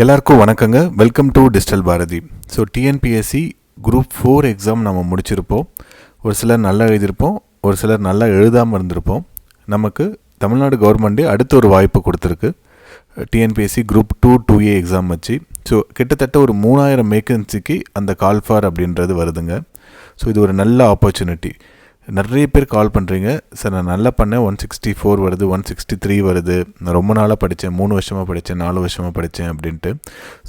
எல்லாருக்கும் வணக்கங்க. Welcome to digital Bharathi. So TNPSC group 4 exam நம்ம முடிச்சிருப்போம். ஒரு சிலர் நல்லா எழுதியிருப்போம், ஒரு சிலர் நல்லா எழுதாமல் இருந்திருப்போம். நமக்கு தமிழ்நாடு கவர்மெண்ட்டே அடுத்த ஒரு வாய்ப்பு கொடுத்துருக்கு. டிஎன்பிஎஸ்சி குரூப் 2A எக்ஸாம் வச்சு ஸோ கிட்டத்தட்ட ஒரு 3000 வேக்கன்சிக்கு அந்த கால்ஃபார் அப்படின்றது வருதுங்க. ஸோ இது ஒரு நல்ல ஆப்பர்ச்சுனிட்டி. நிறைய பேர் கால் பண்ணுறீங்க, சார் நான் நல்லா பண்ணேன், 164 வருது, 163 வருது, நான் ரொம்ப நாளாக படித்தேன், 3 வருஷமாக படித்தேன், 4 வருஷமாக படித்தேன் அப்படின்ட்டு.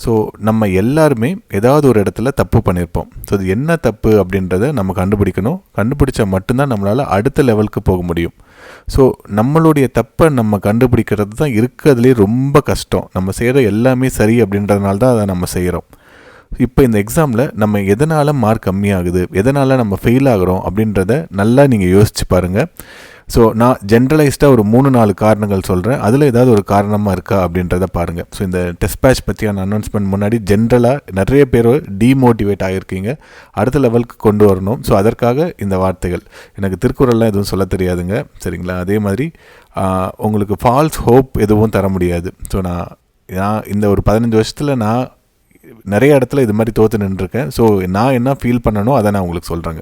ஸோ நம்ம எல்லாருமே ஏதாவது ஒரு இடத்துல தப்பு பண்ணியிருப்போம். ஸோ அது என்ன தப்பு அப்படின்றத நம்ம கண்டுபிடிக்கணும். கண்டுபிடிச்சா மட்டும்தான் நம்மளால் அடுத்த லெவலுக்கு போக முடியும். ஸோ நம்மளுடைய தப்பை நம்ம கண்டுபிடிக்கிறது தான் இருக்கிறதுலே ரொம்ப கஷ்டம். நம்ம செய்கிற எல்லாமே சரி அப்படின்றதுனால தான் அதை நம்ம செய்கிறோம். இப்போ இந்த எக்ஸாமில் நம்ம எதனால் மார்க் கம்மியாகுது, எதனால் நம்ம ஃபெயில் ஆகிறோம் அப்படின்றத நல்லா நீங்கள் யோசிச்சு பாருங்கள். ஸோ நான் ஜென்ரலைஸ்டாக ஒரு 3-4 காரணங்கள் சொல்கிறேன். அதில் ஏதாவது ஒரு காரணமாக இருக்கா அப்படின்றத பாருங்கள். ஸோ இந்த டெஸ்ட் பேட்ச் பற்றியான அனௌன்ஸ்மெண்ட் முன்னாடி ஜென்ரலாக நிறைய பேர் டீமோட்டிவேட் ஆகியிருக்கீங்க, அடுத்த லெவலுக்கு கொண்டு வரணும். ஸோ அதற்காக இந்த வார்த்தைகள். எனக்கு திருக்குறள்லாம் எதுவும் சொல்ல தெரியாதுங்க, சரிங்களா? அதே மாதிரி உங்களுக்கு ஃபால்ஸ் ஹோப் எதுவும் தர முடியாது. ஸோ நான் இந்த ஒரு 15 வருஷத்தில் நான் நிறைய இடத்துல இது மாதிரி தோற்று நின்றுருக்கேன். ஸோ நான் என்ன ஃபீல் பண்ணணும் அதை நான் உங்களுக்கு சொல்கிறேங்க.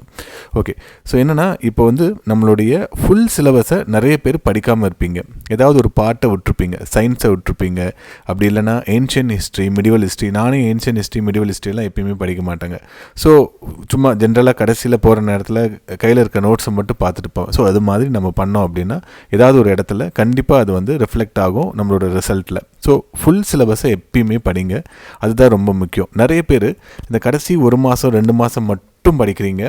ஓகே, ஸோ என்னென்னா இப்போ நம்மளுடைய ஃபுல் சிலபஸை நிறைய பேர் படிக்காமல் இருப்பீங்க. ஏதாவது ஒரு பாட்டை விட்டுருப்பீங்க, சயின்ஸை விட்டுருப்பீங்க, அப்படி இல்லைனா ஏன்ஷியன் ஹிஸ்ட்ரி, மிடிவல் ஹிஸ்ட்ரி. நானே ஏன்ஷியன் ஹிஸ்ட்ரி, மிடிவல் ஹிஸ்ட்ரியெல்லாம் எப்பயுமே படிக்க மாட்டேங்க. ஸோ சும்மா ஜென்ரலாக கடைசியில் போகிற நேரத்தில் கையில் இருக்க நோட்ஸை மட்டும் பார்த்துட்டு போவேன். ஸோ அது மாதிரி நம்ம பண்ணோம் அப்படின்னா ஏதாவது ஒரு இடத்துல கண்டிப்பாக அது ரிஃப்ளெக்ட் ஆகும் நம்மளோட ரிசல்ட்டில். ஸோ ஃபுல் சிலபஸை எப்பயுமே படிங்க, அதுதான் ரொம்ப முக்கியம். நிறைய பேர் இந்த கடைசி 1 மாதம் 2 மாதம் மட்டும் படிக்கிறீங்க.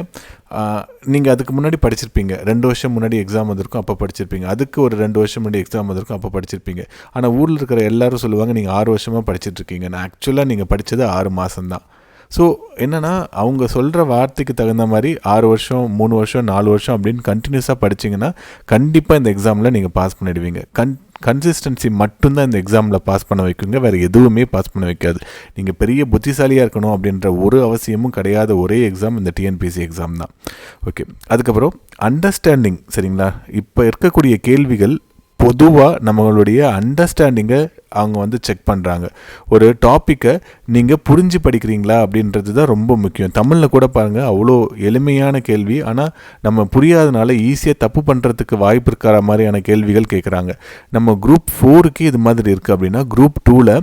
நீங்கள் அதுக்கு முன்னாடி படிச்சிருப்பீங்க, 2 வருஷம் முன்னாடி எக்ஸாம் வந்திருக்கும், அப்போ படிச்சிருப்பீங்க. அதுக்கு ஒரு 2 வருஷம் முன்னாடி எக்ஸாம் வந்திருக்கும், அப்போ படிச்சிருப்பீங்க. ஆனால் ஊரில் இருக்கிற எல்லாரும் சொல்லுவாங்க நீங்கள் 6 வருஷமாக படிச்சுட்ருக்கீங்க. நான் ஆக்சுவலாக நீங்கள் படித்தது 6 மாதம்தான். ஸோ என்னென்னா அவங்க சொல்கிற வார்த்தைக்கு தகுந்த மாதிரி 6 வருஷம் 3 வருஷம் 4 வருஷம் அப்படின்னு கண்டினியூஸாக படிச்சிங்கன்னா கண்டிப்பாக இந்த எக்ஸாமில் நீங்கள் பாஸ் பண்ணிடுவீங்க. கன்சிஸ்டன்சி மட்டும்தான் இந்த எக்ஸாமில் பாஸ் பண்ண வைக்குங்க, வேறு எதுவுமே பாஸ் பண்ண வைக்காது. நீங்கள் பெரிய புத்திசாலியாக இருக்கணும் அப்படின்ற ஒரு அவசியமும் கிடையாத ஒரே எக்ஸாம் இந்த டிஎன்பிஎஸ்சி எக்ஸாம் தான். ஓகே, அதுக்கப்புறம் அண்டர்ஸ்டாண்டிங், சரிங்களா? இப்போ இருக்கக்கூடிய கேள்விகள் பொதுவாக நம்மளுடைய அண்டர்ஸ்டாண்டிங்கை அவங்க செக் பண்ணுறாங்க. ஒரு டாப்பிக்கை நீங்கள் புரிஞ்சு படிக்கிறீங்களா அப்படின்றது தான் ரொம்ப முக்கியம். தமிழில் கூட பாருங்கள், அவ்வளோ எளிமையான கேள்வி, ஆனால் நம்ம புரியாதனால ஈஸியாக தப்பு பண்ணுறதுக்கு வாய்ப்பு இருக்கிற மாதிரியான கேள்விகள் கேட்குறாங்க. நம்ம குரூப் 4க்கு இது மாதிரி இருக்குது அப்படின்னா குரூப் 2ல்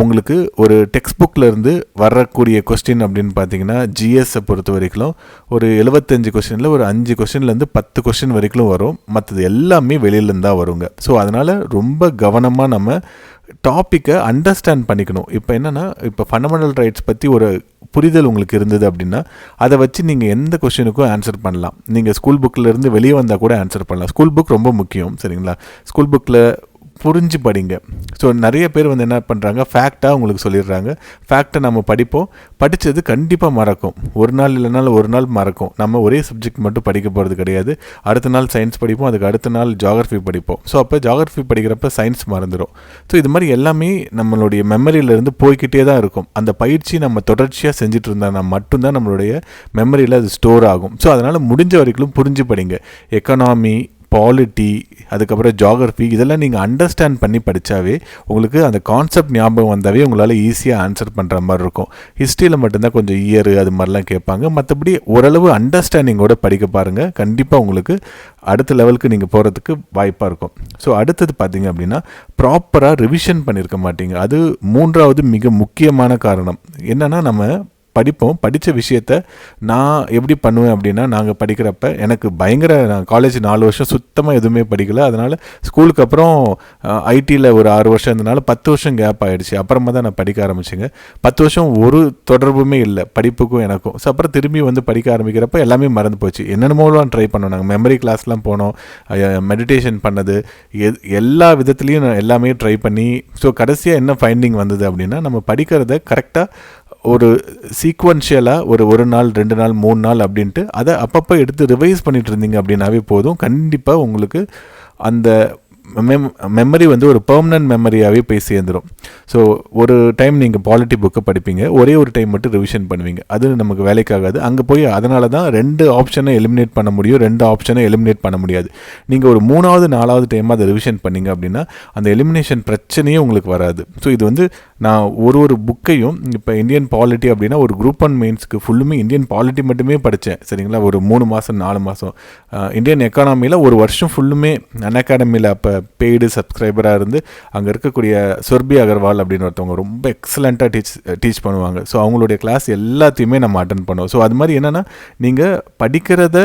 உங்களுக்கு ஒரு டெக்ஸ்ட் புக்கில் இருந்து வரக்கூடிய கொஸ்டின் அப்படின்னு பார்த்தீங்கன்னா ஜிஎஸ்ஸை பொறுத்த வரைக்கும் ஒரு 75 கொஸ்டினில் ஒரு 5 கொஸ்டின்லேருந்து 10 கொஸ்டின் வரைக்கும் வரும். மற்றது எல்லாமே வெளியிலேருந்து தான் வருங்க. ஸோ அதனால் ரொம்ப கவனமாக நம்ம டாப்பிக்கை அண்டர்ஸ்டாண்ட் பண்ணிக்கணும். இப்போ என்னென்னா, இப்போ ஃபண்டமெண்டல் ரைட்ஸ் பற்றி ஒரு புரிதல் உங்களுக்கு இருந்தது அப்படின்னா அதை வச்சு நீங்கள் எந்த கொஸ்டினுக்கும் ஆன்சர் பண்ணலாம். நீங்கள் ஸ்கூல் புக்கில் இருந்து வெளியே வந்தால் கூட ஆன்சர் பண்ணலாம். ஸ்கூல் புக் ரொம்ப முக்கியம், சரிங்களா? ஸ்கூல் புக்கில் புரிஞ்சு படிங்க. ஸோ நிறைய பேர் என்ன பண்ணுறாங்க, ஃபேக்டாக உங்களுக்கு சொல்லிடுறாங்க. ஃபேக்டை நம்ம படிப்போம், படித்தது கண்டிப்பாக மறக்கும். ஒரு நாள் இல்லைனாலும் ஒரு நாள் மறக்கும். நம்ம ஒரே சப்ஜெக்ட் மட்டும் படிக்க போகிறது கிடையாது. அடுத்த நாள் சயின்ஸ் படிப்போம், அதுக்கு அடுத்த நாள் ஜியாகிரஃபி படிப்போம். ஸோ அப்போ ஜியாகிரஃபி படிக்கிறப்ப சயின்ஸ் மறந்துடும். ஸோ இது மாதிரி எல்லாமே நம்மளுடைய மெமரியிலேருந்து போய்கிட்டே தான் இருக்கும். அந்த பயிற்சி நம்ம தொடர்ச்சியாக செஞ்சுட்டு இருந்தால் மட்டும்தான் நம்மளுடைய மெமரியில் அது ஸ்டோர் ஆகும். ஸோ அதனால் முடிஞ்ச வரைக்கும் புரிஞ்சு படிங்க. எக்கனாமி, பாலிட்டி, அதுக்கப்புறம் ஜியாகிரஃபி, இதெல்லாம் நீங்கள் அண்டர்ஸ்டாண்ட் பண்ணி படித்தாவே உங்களுக்கு அந்த கான்செப்ட் ஞாபகம் வந்தாவே உங்களால் ஈஸியாக ஆன்சர் பண்ணுற மாதிரி இருக்கும். ஹிஸ்ட்ரியில் மட்டும்தான் கொஞ்சம் இயர் அது மாதிரிலாம் கேட்பாங்க. மற்றபடி ஓரளவு அண்டர்ஸ்டாண்டிங்கோடு படிக்க பாருங்கள். கண்டிப்பாக உங்களுக்கு அடுத்த லெவலுக்கு நீங்கள் போகிறதுக்கு வாய்ப்பாக இருக்கும். ஸோ அடுத்தது பார்த்தீங்க அப்படின்னா ப்ராப்பராக ரிவிஷன் பண்ணியிருக்க மாட்டீங்க. அது 3வது மிக முக்கியமான காரணம். என்னென்னா, நம்ம படித்த விஷயத்த நான் எப்படி பண்ணுவேன் அப்படின்னா, நாங்கள் படிக்கிறப்ப எனக்கு நான் காலேஜ் 4 வருஷம் சுத்தமாக எதுவுமே படிக்கலை. அதனால் ஸ்கூலுக்கு அப்புறம் ஐடியில் ஒரு 6 வருஷம் இருந்தனால 10 வருஷம் கேப் ஆகிடுச்சு. அப்புறமா தான் நான் படிக்க ஆரம்பிச்சேங்க. 10 வருஷம் ஒரு தொடர்புமே இல்லை படிப்புக்கும் எனக்கும். ஸோ அப்புறம் திரும்பி படிக்க ஆரம்பிக்கிறப்ப எல்லாமே மறந்து போச்சு. என்னென்னமோலாம் ட்ரை பண்ணோம். நாங்கள் மெமரி கிளாஸ்லாம் போனோம், மெடிடேஷன் பண்ணது, எல்லா விதத்துலேயும் எல்லாமே ட்ரை பண்ணி ஸோ கடைசியாக என்ன ஃபைண்டிங் வந்தது அப்படின்னா, நம்ம படிக்கிறத கரெக்டாக ஒரு சீக்வன்ஷியலாக ஒரு நாள் 2 நாள் 3 நாள் அப்படின்ட்டு அதை அப்பப்போ எடுத்து ரிவைஸ் பண்ணிட்டு இருந்தீங்க அப்படின்னாவே போதும். கண்டிப்பாக உங்களுக்கு அந்த மெமரி ஒரு பெர்மனன்ட் மெமரியாகவே போய் சேர்ந்துடும். ஸோ ஒரு டைம் நீங்கள் பாலிட்டி புக்கை படிப்பீங்க, ஒரே ஒரு டைம் மட்டும் ரிவிஷன் பண்ணுவீங்க, அது நமக்கு வேலைக்காகாது. அங்கே போய் அதனால தான் 2 ஆப்ஷனை எலிமினேட் பண்ண முடியும், 2 ஆப்ஷனை எலிமினேட் பண்ண முடியாது. நீங்கள் ஒரு 3வது 4வது டைம் அதை ரிவிஷன் பண்ணீங்க அப்படின்னா அந்த எலிமினேஷன் பிரச்சனையே உங்களுக்கு வராது. ஸோ இது வந்து நான் ஒரு புக்கையும் இப்போ இந்தியன் பாலிட்டி அப்படின்னா ஒரு குரூப் 1 மெயின்ஸ்க்கு ஃபுல்லுமே இந்தியன் பாலிட்டி மட்டுமே படித்தேன், சரிங்களா. ஒரு 3 மாதம் 4 மாதம். இந்தியன் எக்கானமியில் ஒரு வருஷம் ஃபுல்லுமே அகாடமியில் அப்போ பெய்டு சப்ஸ்கிரைபராக இருந்து அங்கே இருக்கக்கூடிய சுர்பி அகர்வால் அப்படின்னு ஒருத்தவங்க ரொம்ப எக்ஸலண்ட்டாக டீச் பண்ணுவாங்க. ஸோ அவங்களுடைய கிளாஸ் எல்லாத்தையுமே நம்ம அட்டன் பண்ணுவோம். ஸோ அது மாதிரி என்னென்னா நீங்கள் படிக்கிறத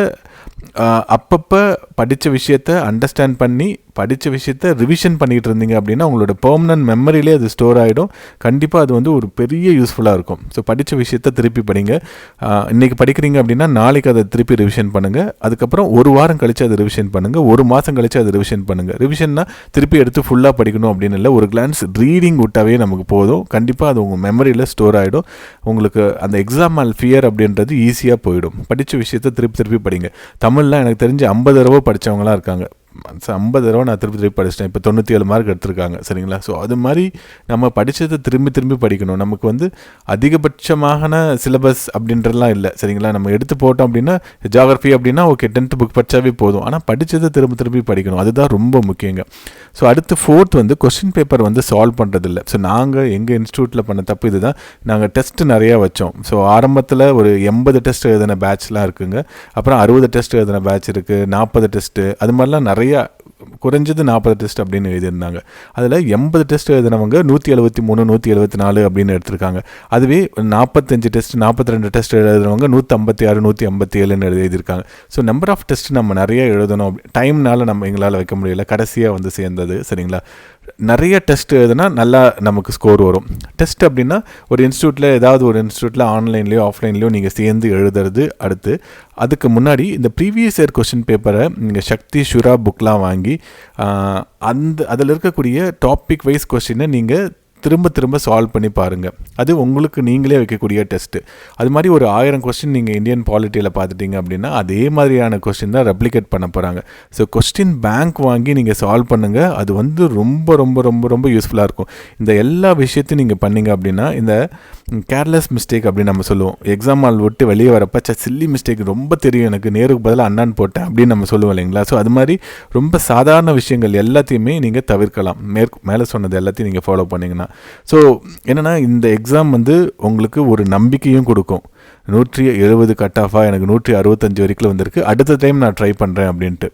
அப்பப்போ படித்த விஷயத்தை அண்டர்ஸ்டாண்ட் பண்ணி படித்த விஷயத்தை ரிவிஷன் பண்ணிகிட்டு இருந்தீங்க அப்படின்னா உங்களோட பெர்மனன்ட் மெமரியிலே அது ஸ்டோர் ஆகிடும். கண்டிப்பாக அது வந்து ஒரு பெரிய யூஸ்ஃபுல்லாக இருக்கும். ஸோ படித்த விஷயத்தை திருப்பி படிங்க. இன்றைக்கி படிக்கிறீங்க அப்படின்னா நாளைக்கு அதை திருப்பி ரிவிஷன் பண்ணுங்கள். அதுக்கப்புறம் ஒரு வாரம் கழித்து அதை ரிவிஷன் பண்ணுங்கள், ஒரு மாதம் கழித்து அதை ரிவிஷன் பண்ணுங்கள். ரிவிஷன்னா திருப்பி எடுத்து ஃபுல்லாக படிக்கணும் அப்படின்னு இல்லை, ஒரு கிளான்ஸ் ரீடிங் விட்டாவே நமக்கு போதும். கண்டிப்பாக அது உங்கள் மெமரியில் ஸ்டோர் ஆகிடும். உங்களுக்கு அந்த எக்ஸாம் ஃபியர் அப்படின்றது ஈஸியாக போயிடும். படித்த விஷயத்தை திருப்பி படிங்க. தமிழ்லாம் எனக்கு தெரிஞ்சு 50 தடவை படித்தவங்களாம் இருக்காங்க. 50 தடவை நான் திருப்பி படிச்சிட்டேன். இப்போ 97 மார்க் எடுத்திருக்காங்க, சரிங்களா. ஸோ அது மாதிரி நம்ம படித்ததை திரும்பி படிக்கணும். நமக்கு வந்து அதிகபட்சமான சிலபஸ் அப்படின்றலாம் இல்லை, சரிங்களா. நம்ம எடுத்து போட்டோம் அப்படின்னா ஜியாகிரஃபி அப்படின்னா ஓகே 10th புக் படித்தாவே போதும். ஆனால் படித்ததை திரும்பி படிக்கணும், அதுதான் ரொம்ப முக்கியங்க. ஸோ அடுத்து 4th வந்து கொஸ்டின் பேப்பர் வந்து சால்வ் பண்ணுறதில்ல. ஸோ நாங்கள் எங்கள் இன்ஸ்டியூட்டில் பண்ண தப்பு இது தான். நாங்கள் டெஸ்ட்டு நிறையா வச்சோம். ஸோ ஆரம்பத்தில் ஒரு 80 டெஸ்ட் எழுதின பேட்ச்லாம் இருக்குங்க. அப்புறம் 60 டெஸ்ட் எழுதின பேட்ச் இருக்குது, 40 டெஸ்ட்டு, அது மாதிரிலாம் நிறையா, குறைஞ்சது 40 டெஸ்ட் அப்படின்னு எழுதியிருந்தாங்க. அதில் 80 டெஸ்ட் எழுதினவங்க 173 174 அப்படின்னு எடுத்திருக்காங்க. அதுவே 45 டெஸ்ட் 42 டெஸ்ட் எழுதினவங்க 156 157 எழுதியிருக்காங்க. ஸோ நம்பர் ஆஃப் டெஸ்ட் நம்ம நிறைய எழுதணும். டைம்னால நம்ம எங்களால் வைக்க முடியல, கடைசியாக வந்து சேர்ந்தது, சரிங்களா. நிறைய டெஸ்ட் எழுதுனா நல்லா நமக்கு ஸ்கோர் வரும். டெஸ்ட் அப்படின்னா ஒரு இன்ஸ்டியூட்டில் ஏதாவது ஒரு இன்ஸ்டியூட்டில் ஆன்லைன்லேயோ ஆஃப்லைன்லேயோ நீங்கள் சேர்ந்து எழுதுறது. அடுத்து அதுக்கு முன்னாடி இந்த ப்ரீவியஸ் இயர் கொஸ்டின் பேப்பரை நீங்கள் சக்தி ஷுரா புக்லாம் வாங்கி அதில் இருக்கக்கூடிய டாபிக் வைஸ் கொஸ்டினை நீங்கள் திரும்ப சால்வ் பண்ணி பாருங்கள். அது உங்களுக்கு நீங்களே வைக்கக்கூடிய டெஸ்ட்டு. அது மாதிரி ஒரு 1000 கொஸ்டின் நீங்கள் இந்தியன் பாலிட்டியில் பார்த்துட்டிங்க அப்படின்னா அதே மாதிரியான கொஸ்டின் தான் ரெப்ளிகேட் பண்ண போகிறாங்க. ஸோ கொஸ்டின் பேங்க் வாங்கி நீங்கள் சால்வ் பண்ணுங்கள். அது வந்து ரொம்ப ரொம்ப ரொம்ப ரொம்ப யூஸ்ஃபுல்லாக இருக்கும். இந்த எல்லா விஷயத்தையும் நீங்கள் பண்ணிங்க அப்படின்னா இந்த கேர்லெஸ் மிஸ்டேக் அப்படின்னு நம்ம சொல்லுவோம். எக்ஸாம் ஹால் விட்டு வெளியே வரப்போ சில்லி மிஸ்டேக் ரொம்ப தெரியும் எனக்கு, நேருக்கு பதிலாக அண்ணான்னு போட்டேன் அப்படின்னு நம்ம சொல்லுவோம் இல்லைங்களா. ஸோ அது மாதிரி ரொம்ப சாதாரண விஷயங்கள் எல்லாத்தையுமே நீங்கள் தவிர்க்கலாம். மேலே சொன்னது எல்லாத்தையும் நீங்கள் ஃபாலோ பண்ணிங்கன்னா. ஸோ என்னென்னா இந்த எக்ஸாம் வந்து உங்களுக்கு ஒரு நம்பிக்கையும் கொடுக்கும். 170 கட் ஆஃபாக எனக்கு 165 வரைக்கும் வந்திருக்கு, அடுத்த டைம் நான் ட்ரை பண்ணுறேன் அப்படின்ட்டு.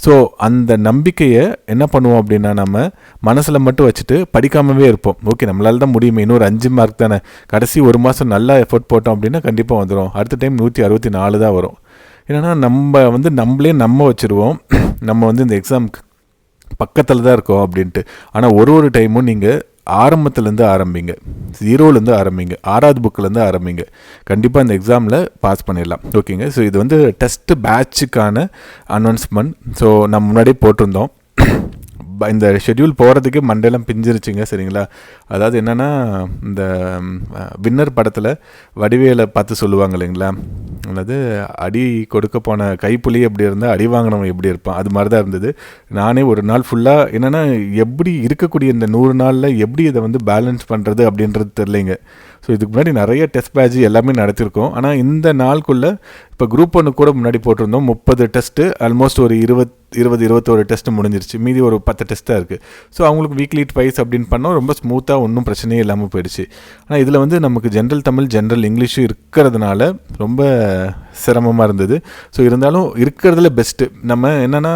ஸோ அந்த நம்பிக்கையை என்ன பண்ணுவோம் அப்படின்னா நம்ம மனசில் மட்டும் வச்சுட்டு படிக்காமவே இருப்போம். ஓகே நம்மளால தான் முடியுமே, இன்னொரு 5 மார்க் தானே, கடைசி ஒரு மாதம் நல்லா எஃபோர்ட் போட்டோம் அப்படின்னா கண்டிப்பாக வந்துடும், அடுத்த டைம் 164 தான் வரும். ஏன்னா நம்ம வந்து நம்மளே நம்ப வச்சுருவோம் நம்ம வந்து இந்த எக்ஸாமுக்கு பக்கத்தில் தான் இருக்கோம் அப்படின்ட்டு. ஆனால் ஒரு டைமும் நீங்கள் ஆரம்பத்துலேருந்து ஆரம்பிங்க, 0லேருந்து ஆரம்பிங்க, 6வது புக்கிலேருந்து ஆரம்பிங்க. கண்டிப்பாக இந்த எக்ஸாமில் பாஸ் பண்ணிடலாம். ஓகேங்க. ஸோ இது வந்து டெஸ்ட்டு பேட்சுக்கான அனௌன்ஸ்மெண்ட். ஸோ நம்ம முன்னாடியே போட்டிருந்தோம். இந்த ஷெட்யூல் போகிறதுக்கு மண்டேலாம் பிஞ்சிருச்சுங்க, சரிங்களா. அதாவது என்னென்னா இந்த வின்னர் படத்தில் வடிவேலை பார்த்து சொல்லுவாங்க இல்லைங்களா, அதாவது அடி கொடுக்க போன கைப்புலி எப்படி இருந்தால் அடி வாங்கினவன் எப்படி இருப்பான், அது மாதிரி தான் இருந்தது. நானே ஒரு நாள் ஃபுல்லாக என்னென்னா எப்படி இருக்கக்கூடிய இந்த 100 நாளில் எப்படி இதை வந்து பேலன்ஸ் பண்ணுறது அப்படின்றது தெரிலைங்க. ஸோ இதுக்கு முன்னாடி நிறைய டெஸ்ட் பேட்ச் எல்லாமே நடத்திருக்கோம். ஆனால் இந்த நாளுக்குள்ளே இப்போ குரூப் 1 கூட முன்னாடி போட்டிருந்தோம் 30 டெஸ்ட்டு, ஆல்மோஸ்ட் ஒரு 21 டெஸ்ட்டு முடிஞ்சிருச்சு, மீதி ஒரு 10 டெஸ்ட்டாக இருக்குது. ஸோ அவங்களுக்கு வீக்லி ட்வைஸ் அப்படின்னு பண்ணோம், ரொம்ப ஸ்மூத்தாக ஒன்றும் பிரச்சனையே இல்லாமல் போயிடுச்சு. ஆனால் இதில் வந்து நமக்கு ஜென்ரல் தமிழ் ஜென்ரல் இங்கிலீஷும் இருக்கிறதுனால ரொம்ப சிரமமாக இருந்தது. ஸோ இருந்தாலும் இருக்கிறதுல பெஸ்ட்டு நம்ம என்னென்னா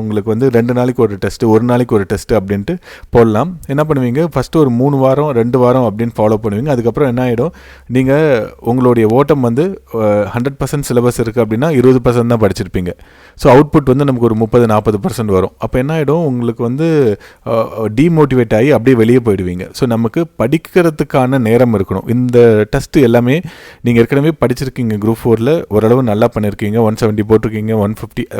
உங்களுக்கு வந்து 2 நாளைக்கு ஒரு டெஸ்ட்டு, ஒரு நாளைக்கு ஒரு டெஸ்ட்டு அப்படின்ட்டு போடலாம். என்ன பண்ணுவீங்க, ஃபஸ்ட்டு ஒரு 3 வாரம் 2 வாரம் அப்படின்னு ஃபாலோ பண்ணுவீங்க. அதுக்கப்புறம் என்ன ஆகிடும், நீங்கள் உங்களுடைய ஓட்டம் வந்து 100% சிலபஸ் இருக்குது அப்படின்னா 20% தான் படிச்சிருப்பீங்க. ஸோ அவுட்புட் வந்து நமக்கு ஒரு 30-40% வரும். அப்போ என்ன ஆகிடும், உங்களுக்கு வந்து டீமோட்டிவேட் ஆகி அப்படியே வெளியே போயிடுவீங்க. ஸோ நமக்கு படிக்கிறதுக்கான நேரம் இருக்கணும். இந்த டெஸ்ட்டு எல்லாமே நீங்கள் ஏற்கனவே படிச்சிருக்கீங்க, குரூப் 4ல் ஓரளவு நல்லா பண்ணியிருக்கீங்க, 170 போட்டிருக்கீங்க,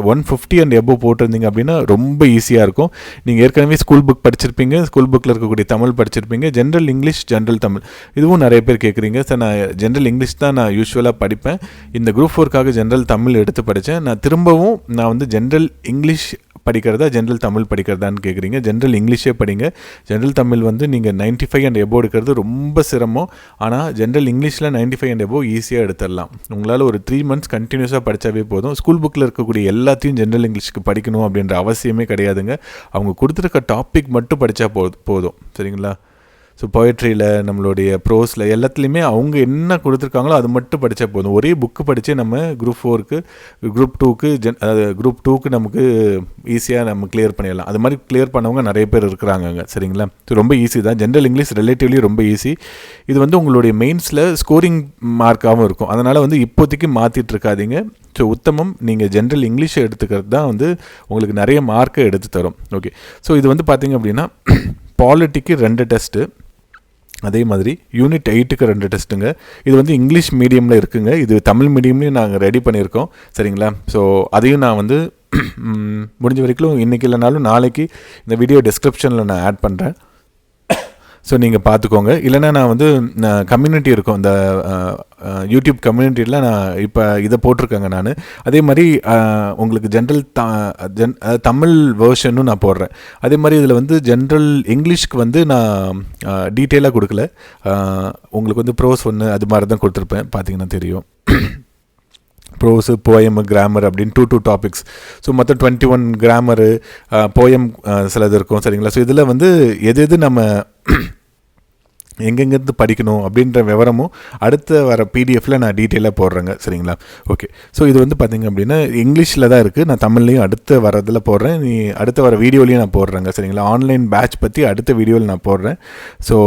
150 அண்ட் எபோவ் போட்டிருந்தீங்க அப்படின்னா ரொம்ப ஈஸியாக இருக்கும். நீங்கள் ஏற்கனவே ஸ்கூல் புக் படிச்சிருப்பீங்க, ஸ்கூல் புக்கில் இருக்கக்கூடிய தமிழ் படிச்சிருப்பீங்க, ஜென்ரல் இங்கிலீஷ் ஜென்ரல் தமிழ் இதுவும் நிறைய பேர் கேட்குறீங்க. சார் நான் ஜென்ரல் இங்கிலீஷ் தான் நான் யூஸ்வலாக படிப்பேன், இந்த குரூப் 4க்காக ஜென்ரல் தமிழ் எடுத்து படித்தேன், நான் திரும்பவும் வந்து ஜென்ரல் இங்கிலீஷ் படிக்கிறதா ஜென்ரல் தமிழ் படிக்கிறதான்னு கேட்குறீங்க. ஜென்ரல் இங்கிலீஷே படிங்க. ஜென்ரல் தமிழ் வந்து நீங்கள் 95 அண்ட் எபோவ் எடுக்கிறது ரொம்ப சிரமம். ஆனால் ஜென்ரல் இங்கிலீஷில் 95 அண்ட் எபோவ் ஈஸியாக எடுத்துடலாம். உங்களால் ஒரு 3 months கண்டினியூஸாக படித்தாவே போதும். ஸ்கூல் புக்கில் இருக்கக்கூடிய எல்லாத்தையும் ஜென்ரல் இங்கிலீஷ்க்கு படிக்கணும் அப்படின்ற அவசியமே கிடையாதுங்க. அவங்க கொடுத்துருக்க டாபிக் மட்டும் படித்தா போதும். சரிங்களா? ஸோ போயட்ரியில், நம்மளுடைய ப்ரோஸில் எல்லாத்துலேயுமே அவங்க என்ன கொடுத்துருக்காங்களோ அது மட்டும் படித்தா போதும். ஒரே புக்கு படித்து நம்ம குரூப் 4க்கு, குரூப் 2க்கு அதாவது குரூப் 2க்கு நமக்கு ஈஸியாக நம்ம கிளியர் பண்ணிடலாம். அது மாதிரி கிளியர் பண்ணவங்க நிறைய பேர் இருக்கிறாங்கங்க. சரிங்களா? ஸோ ரொம்ப ஈஸி தான். ஜென்ரல் இங்கிலீஷ் ரிலேட்டிவ்லி ரொம்ப ஈஸி. இது வந்து உங்களுடைய மெயின்ஸில் ஸ்கோரிங் மார்க்காகவும் இருக்கும். அதனால் வந்து இப்போதைக்கு மாற்றிட்டு இருக்காதீங்க. ஸோ உத்தமம் நீங்கள் ஜென்ரல் இங்கிலீஷை எடுத்துக்கிறது தான் வந்து உங்களுக்கு நிறைய மார்க்கை எடுத்து தரும். ஓகே, ஸோ இது வந்து பார்த்திங்க அப்படின்னா பாலிட்டிக்கு 2 டெஸ்ட்டு, அதே மாதிரி யூனிட் 8க்கு 2 டெஸ்ட்டுங்க. இது வந்து இங்கிலீஷ் மீடியமில் இருக்குங்க. இது தமிழ் மீடியம்லேயும் நாங்கள் ரெடி பண்ணியிருக்கோம். சரிங்களா? ஸோ அதையும் நான் வந்து முடிஞ்ச வரைக்கும் இன்றைக்கி இல்லைனாலும் நாளைக்கு இந்த வீடியோ டிஸ்கிரிப்ஷனில் நான் ஆட் பண்ணுறேன். ஸோ நீங்கள் பார்த்துக்கோங்க. இல்லைனா நான் வந்து கம்யூனிட்டி இருக்கும், இந்த யூடியூப் கம்யூனிட்டியில் நான் இப்போ இதை போட்டிருக்கேங்க நான். அதே மாதிரி உங்களுக்கு ஜென்ரல் தமிழ் வேர்ஷனும் நான் போடுறேன். அதே மாதிரி இதில் வந்து ஜென்ரல் இங்கிலீஷ்க்கு வந்து நான் டீட்டெயிலாக கொடுக்கல. உங்களுக்கு வந்து ப்ரோஸ் ஒன்று அது மாதிரி தான் கொடுத்துருப்பேன். பார்த்தீங்கன்னா தெரியும். ப்ரோஸு, போயமு, கிராமர் அப்படின்னு 2 டாபிக்ஸ். ஸோ மொத்தம் 21 கிராமரு, போயம் சிலது இருக்கும். சரிங்களா? ஸோ இதில் வந்து எது நம்ம எங்கெங்கேருந்து படிக்கணும் அப்படின்ற விவரமும் அடுத்த வர பிடிஎஃப்பில் நான் டீட்டெயிலாக போடுறேங்க. சரிங்களா? ஓகே, ஸோ இது வந்து பார்த்திங்க அப்படின்னா இங்கிலீஷில் தான் இருக்குது. நான் தமிழ்லையும் அடுத்த வரதில் போடுறேன். அடுத்த வர வீடியோலையும் நான் போடுறேங்க. சரிங்களா? ஆன்லைன் பேட்ச் பற்றி அடுத்த வீடியோவில் நான் போடுறேன். ஸோ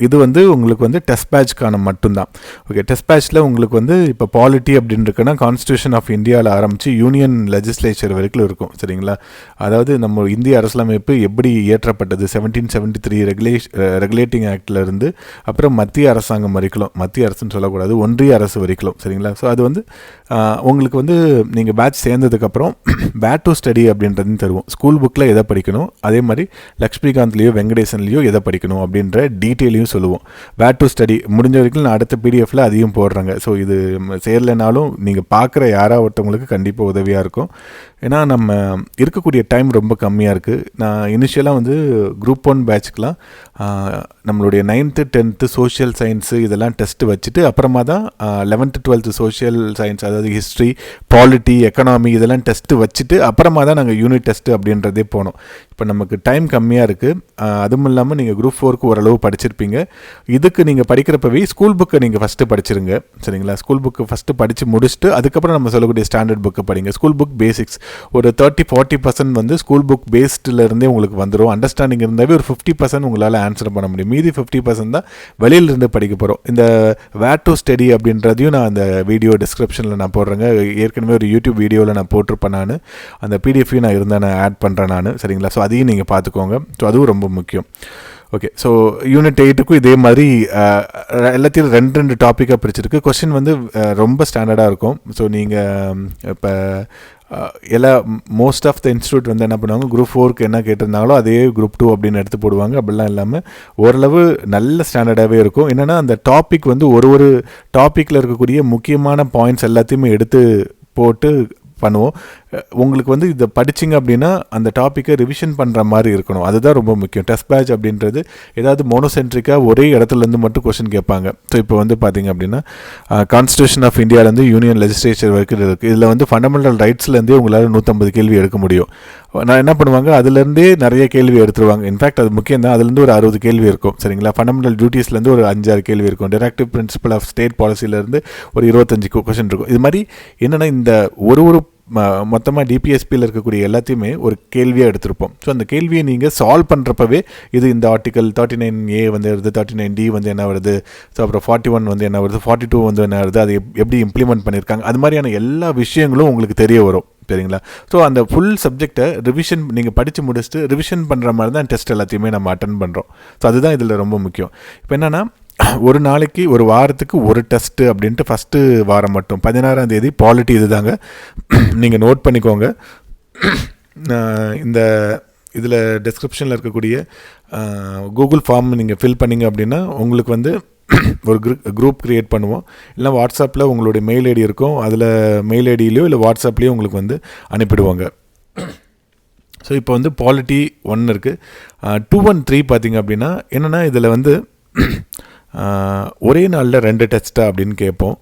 இது வந்து உங்களுக்கு வந்து டெஸ்ட் பேட்ச்க்கான மட்டும்தான். ஓகே, டெஸ்ட் பேட்ச்சில் உங்களுக்கு வந்து இப்போ பாலிட்டி அப்படின்னு இருக்குன்னா கான்ஸ்டியூஷன் ஆஃப் இந்தியாவில் ஆரம்பித்து யூனியன் லெஜிஸ்லேச்சர் வரைக்கும் இருக்கும். சரிங்களா? அதாவது நம்ம இந்திய அரசியலமைப்பு எப்படி இயற்றப்பட்டது 1773 ரெகுலேட்டிங் ஆக்டிலேருந்து அப்புறம் மத்திய அரசாங்கம் வரைக்கும், மத்திய அரசுன்னு சொல்லக்கூடாது, ஒன்றிய அரசு வரைக்கும். சரிங்களா? ஸோ அது வந்து உங்களுக்கு வந்து நீங்கள் பேட்ச் சேர்ந்ததுக்கப்புறம் பேட் டு ஸ்டடி அப்படின்றதையும் தருவோம். ஸ்கூல் புக்கில் எதை படிக்கணும், அதே மாதிரி லக்ஷ்மிகாந்த்லேயோ வெங்கடேசன்லேயோ எதை படிக்கணும் அப்படின்ற டீட்டெயிலையும் சொல்லுவோம். பேட் டு ஸ்டடி முடிஞ்ச வரைக்கும் நான் அடுத்த பிடிஎஃப்ல அதையும் போடுறேங்க. ஸோ இது சேரலைனாலும் நீங்கள் பார்க்குற யாராவது ஒருத்தவங்களுக்கு கண்டிப்பாக உதவியாக இருக்கும். ஏன்னா நம்ம இருக்கக்கூடிய டைம் ரொம்ப கம்மியாக இருக்குது. நான் இனிஷியலாக வந்து குரூப் 1 பேட்ச்க்கெலாம் நம்மளுடைய 9th 10th சோஷியல் சயின்ஸு இதெல்லாம் டெஸ்ட்டு வச்சுட்டு அப்புறமா தான் 11th 12th சோஷியல் சயின்ஸ், அதாவது ஹிஸ்ட்ரி, பாலிட்டி, எக்கனாமி இதெல்லாம் டெஸ்ட்டு வச்சுட்டு அப்புறமா தான் நாங்கள் யூனிட் டெஸ்ட்டு அப்படின்றதே போனோம். இப்போ நமக்கு டைம் கம்மியாக இருக்குது. அதுவும் இல்லாமல் நீங்கள் குரூப் 4க்கு ஓரளவு படிச்சிருப்பீங்க. இதுக்கு நீங்கள் படிக்கிறப்பவே ஸ்கூல் புக்கை நீங்கள் ஃபஸ்ட்டு படிச்சிருங்க. சரிங்களா? ஸ்கூல் புக்கு ஃபஸ்ட்டு படித்து முடிச்சுட்டு அதுக்கப்புறம் நம்ம சொல்லக்கூடிய ஸ்டாண்டர்ட் புக்கை படிங்க. ஸ்கூல் புக் பேசிக்ஸ் ஒரு 30-40% வந்து ஸ்கூல் புக் பேஸ்டில் உங்களுக்கு வந்துடும். அண்டர்ஸ்டாண்டிங் இருந்தாவே ஒரு 50% உங்களால் ஆன்சர் பண்ண முடியும். மீதி 50% தான் வெளியிலிருந்து படிக்க போகிறோம். இந்த வேர் டு ஸ்டடி அப்படின்றதையும் நான் அந்த வீடியோ டிஸ்கிரிப்ஷனில் நான் போடுறேங்க. ஏற்கனவே ஒரு யூடியூப் வீடியோவில் நான் போட்டிருப்பேன். நான் அந்த பிடிஎஃபையும் நான் இருந்தால் நான் ஆட் பண்ணுறேன் நான். சரிங்களா? ஸோ அதையும் நீங்கள் பார்த்துக்கோங்க. ஸோ அதுவும் ரொம்ப முக்கியம். ஓகே, ஸோ யூனிட் 8க்கும் இதே மாதிரி எல்லாத்தையும் 2 டாப்பிக்காக பிரிச்சிருக்கு. கொஸ்டின் வந்து ரொம்ப ஸ்டாண்டர்டாக இருக்கும். ஸோ நீங்கள் இப்போ எல்லா மோஸ்ட் ஆஃப் த இன்ஸ்டியூட் வந்து என்ன பண்ணுவாங்க, குரூப் 4க்கு என்ன கேட்டிருந்தாங்களோ அதே குரூப் 2 அப்படின்னு எடுத்து போடுவாங்க. அப்படிலாம் இல்லாமல் ஓரளவு நல்ல ஸ்டாண்டர்டாகவே இருக்கும். என்னென்னா அந்த டாபிக் வந்து ஒரு டாப்பிக்கில் இருக்கக்கூடிய முக்கியமான பாயிண்ட்ஸ் எல்லாத்தையுமே எடுத்து போட்டு பண்ணுவோம். உங்களுக்கு வந்து இதை படிச்சிங்க அப்படின்னா அந்த டாப்பிக்கை ரிவிஷன் பண்ணுற மாதிரி இருக்கணும். அதுதான் ரொம்ப முக்கியம். டெஸ்ட் பேட்ச் அப்படின்றது ஏதாவது மோனோசென்ட்ரிக்காக ஒரே இடத்துலேருந்து மட்டும் கொஸ்டின் கேட்பாங்க. ஸோ இப்போ வந்து பார்த்திங்க அப்படின்னா கான்ஸ்டியூஷன் ஆஃப் இந்தியாவிலேருந்து யூனியன் லெஜிஸ்லேச்சர் வரைக்கும் இருக்குது. இதில் வந்து ஃபண்டமெண்டல் ரைட்ஸ்லேருந்தே உங்களால் 150 கேள்வி எடுக்க முடியும். நான் என்ன பண்ணுவாங்க, அதுலேருந்தே நிறைய கேள்வி எடுத்துருவாங்க. இன்ஃபேக்ட் அது முக்கியம் தான். அதுலேருந்து ஒரு 60 கேள்வி இருக்கும். சரிங்களா? ஃபண்டமெண்டல் டியூட்டிஸ்லேருந்து ஒரு 5-6 கேள்வி இருக்கும். டைரக்டிவ் பிரின்சிபல் ஆஃப் ஸ்டேட் பாலிசிலேருந்து ஒரு 25 கொஸ்டின் இருக்கும். இது மாதிரி என்னென்னா இந்த ஒரு மொத்தமாக டிபிஎஸ்பியில் இருக்கக்கூடிய எல்லாத்தையுமே ஒரு கேள்வியாக எடுத்திருப்போம். ஸோ அந்த கேள்வியை நீங்கள் சால்வ் பண்ணுறப்பவே இது இந்த ஆர்டிக்கல் 39A வந்து வருது, 39D வந்து என்ன வருது, ஸோ அப்புறம் 41 வந்து என்ன வருது, 42 வந்து என்ன வருது, அது எப்படி இம்ப்ளிமெண்ட் பண்ணியிருக்காங்க, அது மாதிரியான எல்லா விஷயங்களும் உங்களுக்கு தெரிய வரும். சரிங்களா? ஸோ அந்த ஃபுல் சப்ஜெக்டை ரிவிஷன் நீங்கள் படித்து முடிச்சுட்டு ரிவிஷன் பண்ணுற மாதிரி தான் டெஸ்ட் எல்லாத்தையுமே நம்ம அட்டன் பண்ணுறோம். ஸோ அதுதான் இதில் ரொம்ப முக்கியம். இப்போ என்னென்னா ஒரு நாளைக்கு ஒரு வாரத்துக்கு ஒரு டெஸ்ட்டு அப்படின்ட்டு ஃபஸ்ட்டு வாரம் மட்டும் 16ஆம் தேதி பாலிட்டி இது தாங்க. நீங்கள் நோட் பண்ணிக்கோங்க. இந்த இதில் டிஸ்கிரிப்ஷனில் இருக்கக்கூடிய கூகுள் ஃபார்ம் நீங்கள் ஃபில் பண்ணிங்க அப்படின்னா உங்களுக்கு வந்து ஒரு குரூப் க்ரியேட் பண்ணுவோம். இல்லை வாட்ஸ்அப்பில் உங்களுடைய மெயில் ஐடி இருக்கும், அதில் மெயில் ஐடியிலையோ இல்லை வாட்ஸ்அப்லேயோ உங்களுக்கு வந்து அனுப்பிடுவாங்க. ஸோ இப்போ வந்து பாலிட்டி 1 இருக்குது. 2 and 3 பார்த்திங்க அப்படின்னா என்னென்னா இதில் வந்து ஒரே நாளில் 2 டெஸ்ட்டா அப்படின்னு கேட்போம்.